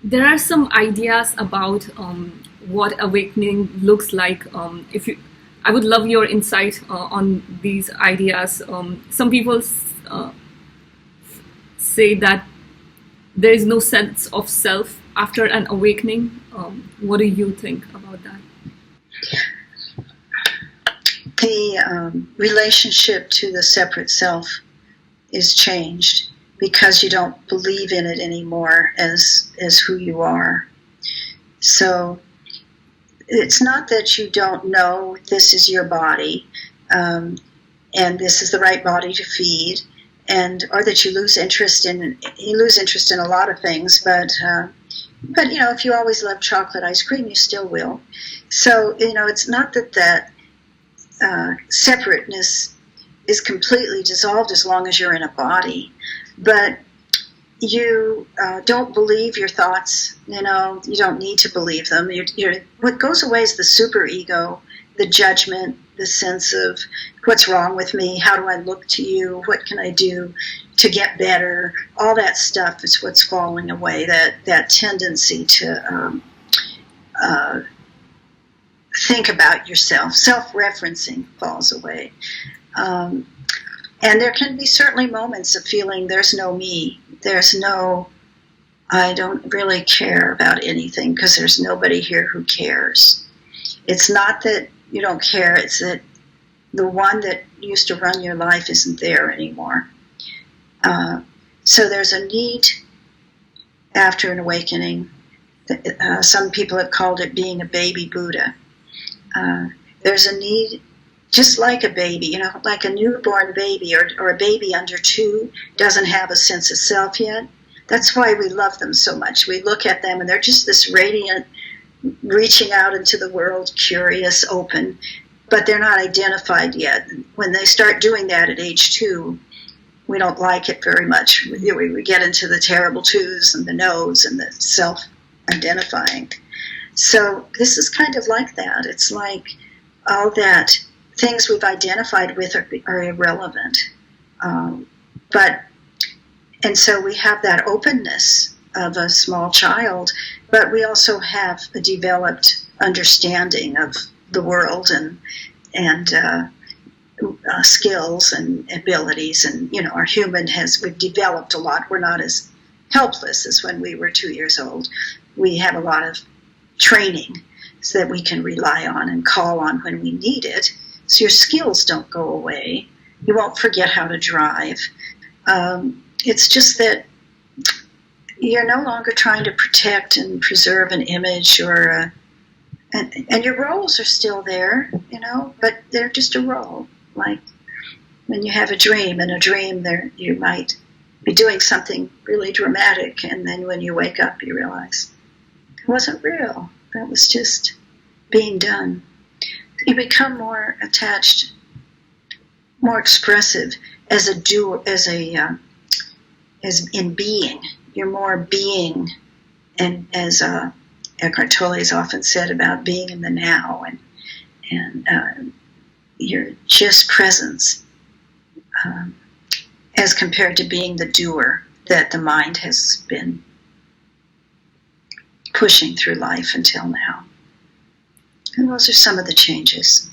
there are some ideas about what awakening looks like. I would love your insight on these ideas. Some people say that there is no sense of self after an awakening. What do you think about that? The relationship to the separate self is changed because you don't believe in it anymore as who you are. So it's not that you don't know this is your body and this is the right body to feed, or that you lose interest in a lot of things, but if you always love chocolate ice cream, you still will. So it's not that separateness is completely dissolved as long as you're in a body, but you don't believe your thoughts. You don't need to believe them. What goes away is the superego, the judgment, the sense of what's wrong with me, how do I look to you, what can I do to get better. All that stuff is what's falling away, that tendency to think about yourself. Self-referencing falls away. And there can be certainly moments of feeling there's no me. I don't really care about anything because there's nobody here who cares. It's not that you don't care, it's that the one that used to run your life isn't there anymore. So there's a need after an awakening. Some people have called it being a baby Buddha. There's a need, just like a baby, like a newborn baby or a baby under 2 doesn't have a sense of self yet. That's why we love them so much. We look at them and they're just this radiant, reaching out into the world, curious, open, but they're not identified yet. When they start doing that at age 2, we don't like it very much. We get into the terrible 2s and the no's and the self-identifying. So this is kind of like that. It's like all that things we've identified with are irrelevant. And so we have that openness of a small child, but we also have a developed understanding of the world and skills and abilities, and we've developed a lot. We're not as helpless as when we were 2 years old. We have a lot of training so that we can rely on and call on when we need it. So your skills don't go away. You won't forget how to drive. It's just that you're no longer trying to protect and preserve an image and your roles are still there, but they're just a role. Like when you have a dream, there you might be doing something really dramatic, and then when you wake up, you realize it wasn't real. That was just being done. You become more attached, more expressive as a doer, as in being. You're more being, and as Eckhart Tolle has often said about being in the now, and you're just presence, as compared to being the doer that the mind has been pushing through life until now. And those are some of the changes.